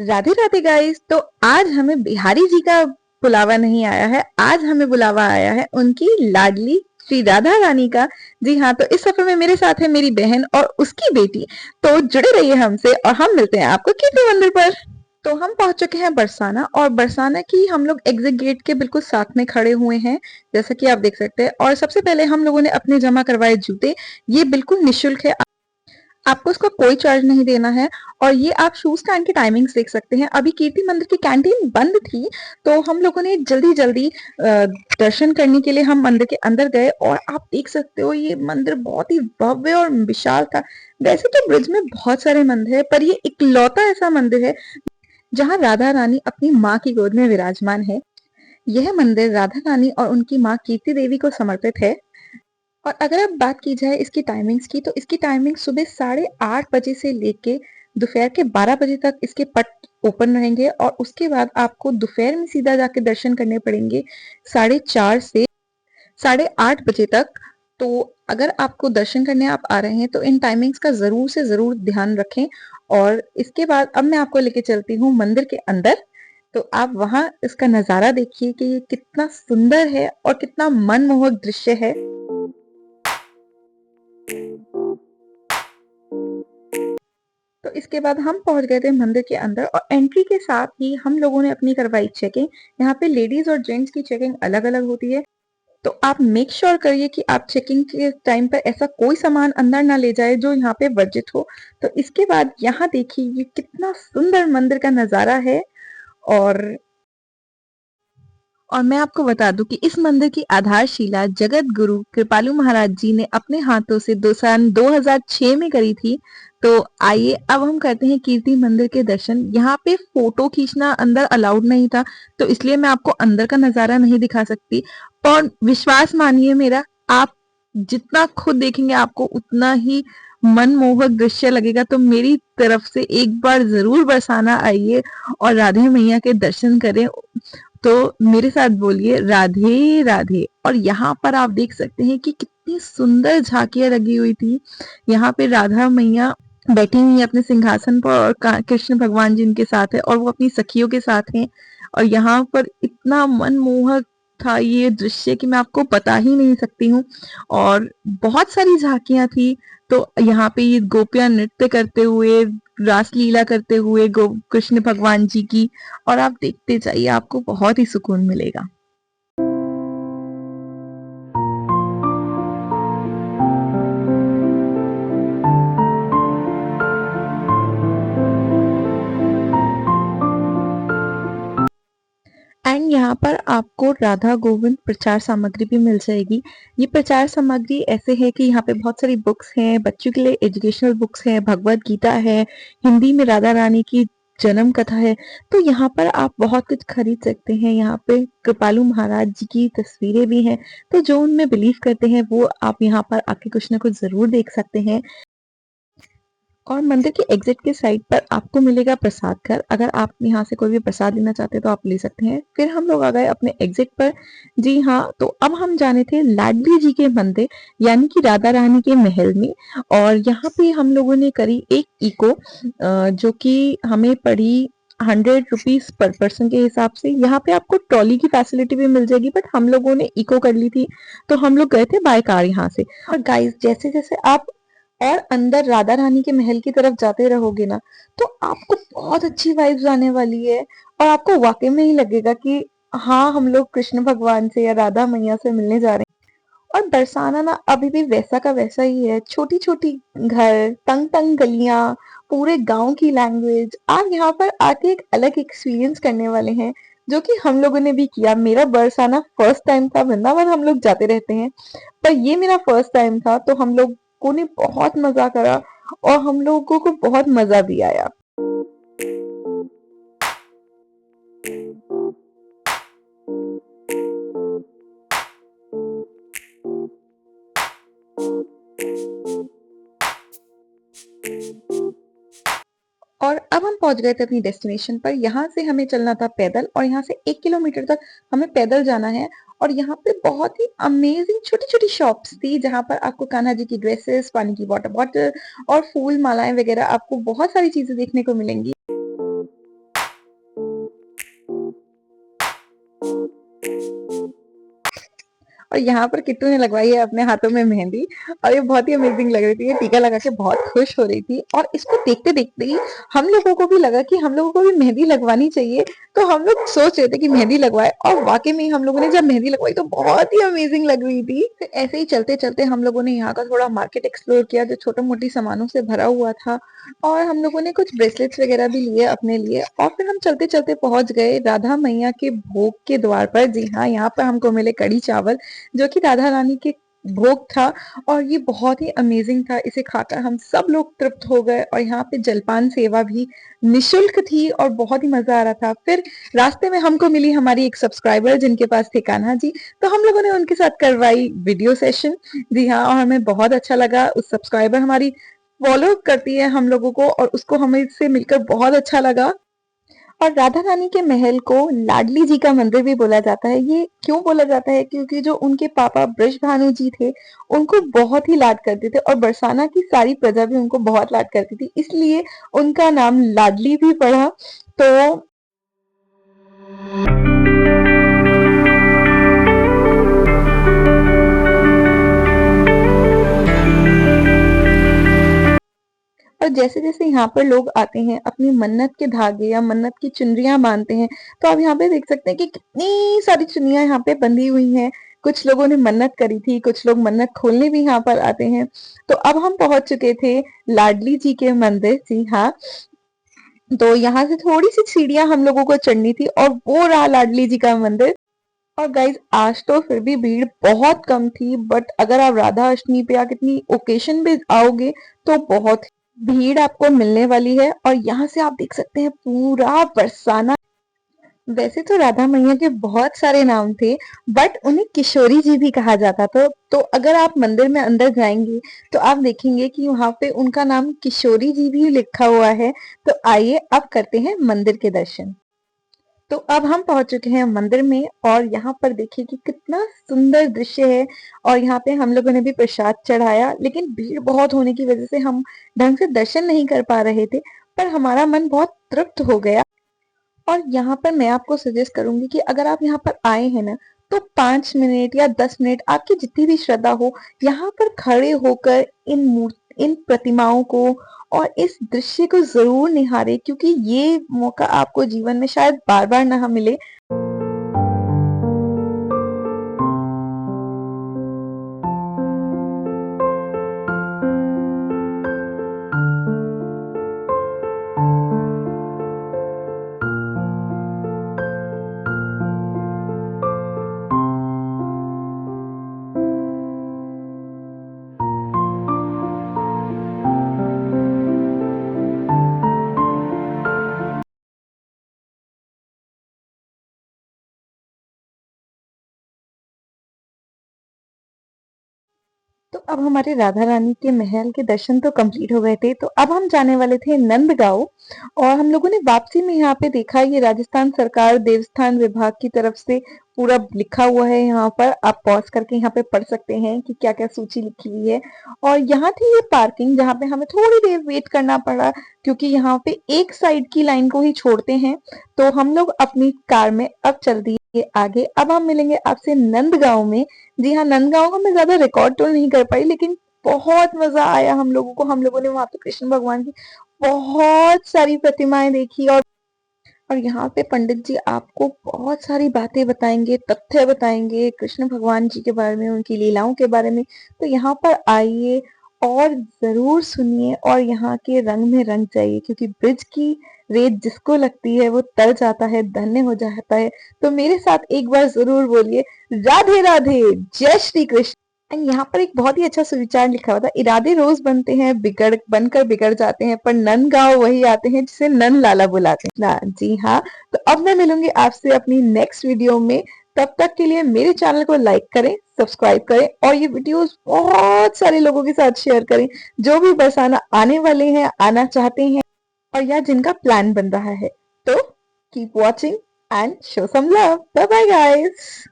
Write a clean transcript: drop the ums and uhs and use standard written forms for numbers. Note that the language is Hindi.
राधे राधे गाइस। तो आज हमें बिहारी जी का बुलावा नहीं आया है, आज हमें बुलावा आया है उनकी लाडली श्री राधा रानी का। जी हाँ, तो इस सफर में मेरे साथ है मेरी बहन और उसकी बेटी। तो जुड़े रहिए हमसे और हम मिलते हैं आपको कीर्ति मंदिर पर। तो हम पहुंच चुके हैं बरसाना, और बरसाना की हम लोग एग्जिट गेट के बिल्कुल साथ में खड़े हुए हैं, जैसा कि आप देख सकते हैं। और सबसे पहले हम लोगों ने अपने जमा करवाए जूते। ये बिल्कुल निःशुल्क है, आपको इसका कोई चार्ज नहीं देना है। और ये आप शूज स्टैंड की टाइमिंग्स देख सकते हैं। अभी कीर्ति मंदिर की कैंटीन बंद थी, तो हम लोगों ने जल्दी जल्दी दर्शन करने के लिए हम मंदिर के अंदर गए। और आप देख सकते हो ये मंदिर बहुत ही भव्य और विशाल था। वैसे तो ब्रिज में बहुत सारे मंदिर है, पर ये इकलौता ऐसा मंदिर है जहाँ राधा रानी अपनी माँ की गोद में विराजमान है। यह मंदिर राधा रानी और उनकी माँ कीर्ति देवी को समर्पित है। और अगर अब बात की जाए इसकी टाइमिंग्स की, तो इसकी टाइमिंग सुबह 8:30 बजे से लेके दोपहर के 12 बजे तक इसके पट ओपन रहेंगे। और उसके बाद आपको दोपहर में सीधा जाके दर्शन करने पड़ेंगे 4:30 से 8:30 बजे तक। तो अगर आपको दर्शन करने आप आ रहे हैं तो इन टाइमिंग्स का जरूर से जरूर ध्यान रखें। और इसके बाद अब मैं आपको लेके चलती हूँ मंदिर के अंदर। तो आप वहां इसका नजारा देखिए कि ये कितना सुंदर है और कितना मनमोहक दृश्य है। तो इसके बाद हम पहुंच गए थे मंदिर के अंदर, और एंट्री के साथ ही हम लोगों ने अपनी करवाई चेकिंग। यहाँ पे लेडीज और जेंट्स की चेकिंग अलग अलग होती है, तो आप मेक श्योर करिए कि आप चेकिंग के टाइम पर ऐसा कोई सामान अंदर ना ले जाए जो यहाँ पे वर्जित हो। तो इसके बाद यहाँ देखिए ये कितना सुंदर मंदिर का नजारा है। और मैं आपको बता दूं कि इस मंदिर की आधारशिला जगत गुरु कृपालु महाराज जी ने अपने हाथों से सन 2006 में करी थी। तो आइए अब हम करते हैं कीर्ति मंदिर के दर्शन। यहाँ पे फोटो खींचना अंदर अलाउड नहीं था, तो इसलिए मैं आपको अंदर का नजारा नहीं दिखा सकती। और विश्वास मानिए मेरा, आप जितना खुद देखेंगे आपको उतना ही मनमोहक दृश्य लगेगा। तो मेरी तरफ से एक बार जरूर बरसाना आइए और राधे मैया के दर्शन करें। तो मेरे साथ बोलिए राधे राधे। और यहाँ पर आप देख सकते हैं कि कितनी सुंदर झांकियां लगी हुई थी। यहाँ पे राधा मैया बैठी हुई है अपने सिंहासन पर, और कृष्ण भगवान जी इनके साथ है और वो अपनी सखियों के साथ हैं। और यहाँ पर इतना मनमोहक था ये दृश्य कि मैं आपको बता ही नहीं सकती हूँ। और बहुत सारी झांकियां थी। तो यहाँ पे ये गोपियां नृत्य करते हुए, रासलीला करते हुए गो कृष्ण भगवान जी की। और आप देखते जाइए, आपको बहुत ही सुकून मिलेगा। एंड यहाँ पर आपको राधा गोविंद प्रचार सामग्री भी मिल जाएगी। ये प्रचार सामग्री ऐसे है कि यहाँ पे बहुत सारी बुक्स हैं, बच्चों के लिए एजुकेशनल बुक्स हैं, भगवत गीता है, हिंदी में राधा रानी की जन्म कथा है। तो यहाँ पर आप बहुत कुछ खरीद सकते हैं। यहाँ पे कृपालु महाराज जी की तस्वीरें भी हैं, तो जो उनमें बिलीव करते हैं वो आप यहाँ पर आके कुछ ना कुछ जरूर देख सकते हैं। और मंदिर के एग्जिट के साइड पर आपको मिलेगा प्रसाद घर। अगर आप यहाँ से कोई भी प्रसाद लेना चाहते हैं तो आप ले सकते हैं। फिर हम लोग आ गए अपने एग्जिट पर। जी हाँ, तो अब हम जाने थे लाडली जी के मंदिर, यानी कि राधा रानी के महल में। और यहाँ पे हम लोगों ने करी एक इको, जो कि हमें पड़ी 100 रुपीज पर पर्सन के हिसाब से। यहाँ पे आपको ट्रॉली की फैसिलिटी भी मिल जाएगी, बट हम लोगों ने इको कर ली थी, तो हम लोग गए थे बाय कार यहाँ से। और गाइस, जैसे जैसे आप और अंदर राधा रानी के महल की तरफ जाते रहोगे ना, तो आपको बहुत अच्छी वाइब्स आने वाली है। और आपको वाकई में ही लगेगा कि हाँ, हम लोग कृष्ण भगवान से या राधा मैया से मिलने जा रहे हैं। और बरसाना ना अभी भी वैसा का वैसा ही है। छोटी छोटी घर, तंग तंग गलियां, पूरे गांव की लैंग्वेज। आप यहाँ पर आके एक अलग एक्सपीरियंस करने वाले हैं, जो कि हम लोगों ने भी किया। मेरा बरसाना फर्स्ट टाइम था। वृंदावन हम लोग जाते रहते हैं, पर ये मेरा फर्स्ट टाइम था। तो हम लोगों ने बहुत मजा करा, और हम लोगों को बहुत मजा भी आया। और अब हम पहुंच गए थे अपनी डेस्टिनेशन पर। यहाँ से हमें चलना था पैदल, और यहाँ से 1 किलोमीटर तक हमें पैदल जाना है। और यहाँ पे बहुत ही अमेजिंग छोटी छोटी शॉप्स थी, जहाँ पर आपको कान्हा जी की ड्रेसेस, पानी की वाटर बॉटल और फूल मालाएं वगैरह, आपको बहुत सारी चीजें देखने को मिलेंगी। और यहाँ पर किट्टू ने लगवाई है अपने हाथों में मेहंदी और ये बहुत ही अमेजिंग लग रही थी। ये टीका लगा के बहुत खुश हो रही थी और इसको देखते देखते ही हम लोगों को भी लगा कि हम लोगों को भी मेहंदी लगवानी चाहिए। तो हम लोग सोच रहे थे कि मेहंदी लगवाए और वाकई में हम लोगों ने जब मेहंदी लगवाई तो बहुत ही अमेजिंग लग रही थी। फिर ऐसे ही चलते चलते हम लोगों ने यहाँ का थोड़ा मार्केट एक्सप्लोर किया जो छोटा मोटी सामानों से भरा हुआ था और हम लोगों ने कुछ ब्रेसलेट्स वगैरह भी लिए अपने लिए और फिर हम चलते चलते पहुंच गए राधा मैया के भोग के द्वार पर। जी हाँ, यहाँ पर हमको मिले कड़ी चावल जो कि राधा रानी के भोग था और ये बहुत ही अमेजिंग था। इसे खाकर हम सब लोग तृप्त हो गए और यहाँ पे जलपान सेवा भी निशुल्क थी और बहुत ही मजा आ रहा था। फिर रास्ते में हमको मिली हमारी एक सब्सक्राइबर जिनके पास थे कान्हा जी, तो हम लोगों ने उनके साथ करवाई वीडियो सेशन। जी हाँ, और हमें बहुत अच्छा लगा। उस सब्सक्राइबर हमारी फॉलो करती है हम लोगों को और उसको हमें इससे मिलकर बहुत अच्छा लगा। और राधा रानी के महल को लाडली जी का मंदिर भी बोला जाता है। ये क्यों बोला जाता है? क्योंकि जो उनके पापा ब्रजभानु जी थे उनको बहुत ही लाड करते थे और बरसाना की सारी प्रजा भी उनको बहुत लाड करती थी, इसलिए उनका नाम लाडली भी पड़ा। तो और जैसे-जैसे यहाँ पर लोग आते हैं, अपनी मन्नत के धागे या मन्नत की चुनरियाँ बाँधते हैं, तो आप यहाँ पे देख सकते हैं कि कितनी सारी चुन्नियाँ यहाँ पे बंधी हुई हैं। कुछ लोगों ने मन्नत करी थी, कुछ लोग मन्नत खोलने भी यहाँ पर आते हैं। तो अब हम पहुँच चुके थे लाडली जी के मंदिर। जी हाँ, तो यहाँ से थोड़ी-सी सीढ़ियाँ हम लोगों को चढ़नी थी और वो रहा लाडली जी का मंदिर। और गाइज आज तो फिर भी भीड़ बहुत कम थी, बट अगर आप राधा अष्टमी पे या कितनी ओकेशन पे आओगे तो बहुत भीड़ आपको मिलने वाली है। और यहाँ से आप देख सकते हैं पूरा बरसाना। वैसे तो राधा मैया के बहुत सारे नाम थे, बट उन्हें किशोरी जी भी कहा जाता था। तो अगर आप मंदिर में अंदर जाएंगे तो आप देखेंगे कि वहां पे उनका नाम किशोरी जी भी लिखा हुआ है। तो आइए अब करते हैं मंदिर के दर्शन। तो अब हम पहुंच चुके हैं मंदिर में और यहाँ पर देखिए कि कितना सुंदर दृश्य है। और यहाँ पे हम लोगों ने भी प्रसाद चढ़ाया, लेकिन भीड़ बहुत होने की वजह से हम ढंग से दर्शन नहीं कर पा रहे थे, पर हमारा मन बहुत तृप्त हो गया। और यहाँ पर मैं आपको सजेस्ट करूंगी कि अगर आप यहाँ पर आए हैं ना, तो 5 मिनट या 10 मिनट आपकी जितनी भी श्रद्धा हो, यहाँ पर खड़े होकर इन प्रतिमाओं को और इस दृश्य को जरूर निहारे, क्योंकि ये मौका आपको जीवन में शायद बार बार ना मिले। तो अब हमारे राधा रानी के महल के दर्शन तो कंप्लीट हो गए थे, तो अब हम जाने वाले थे नंदगांव। और हम लोगों ने वापसी में यहाँ पे देखा, ये राजस्थान सरकार देवस्थान विभाग की तरफ से पूरा लिखा हुआ है। यहाँ पर आप पॉज करके यहाँ पे पढ़ सकते हैं कि क्या क्या सूची लिखी हुई है। और यहाँ थी ये पार्किंग जहाँ पे हमें थोड़ी देर वेट करना पड़ा, क्योंकि यहाँ पे एक साइड की लाइन को ही छोड़ते हैं। तो हम लोग अपनी कार में अब चल दिए आगे। अब हम मिलेंगे आपसे नंदगांव में। जी हाँ, नंदगांव को मैं ज्यादा रिकॉर्ड तो नहीं कर पाई, लेकिन बहुत मजा आया हम लोगों को। हम लोगों ने वहां पे कृष्ण भगवान की बहुत सारी प्रतिमाएं देखी। और यहाँ पे पंडित जी आपको बहुत सारी बातें बताएंगे, तथ्य बताएंगे कृष्ण भगवान जी के बारे में, उनकी लीलाओं के बारे में। तो यहाँ पर आइए और जरूर सुनिए और यहाँ के रंग में रंग जाइए, क्योंकि ब्रिज की रेत जिसको लगती है वो तर जाता है, धन्य हो जाता है। तो मेरे साथ एक बार जरूर बोलिए, राधे राधे, जय श्री कृष्ण। एंड यहाँ पर एक बहुत ही अच्छा सुविचार लिखा हुआ था, इरादे रोज बनते हैं, बिगड़ बनकर बिगड़ जाते हैं, पर नन गांव वही आते हैं जिसे नन लाला बुलाते हैं ना। जी हाँ, तो अब मैं मिलूंगी आपसे अपनी नेक्स्ट वीडियो में। तब तक के लिए मेरे चैनल को लाइक करें, सब्सक्राइब करें और ये वीडियोस बहुत सारे लोगों के साथ शेयर करें, जो भी बरसाना आने वाले हैं, आना चाहते हैं और या जिनका प्लान बन रहा है। तो keep watching and show some love. Bye bye guys.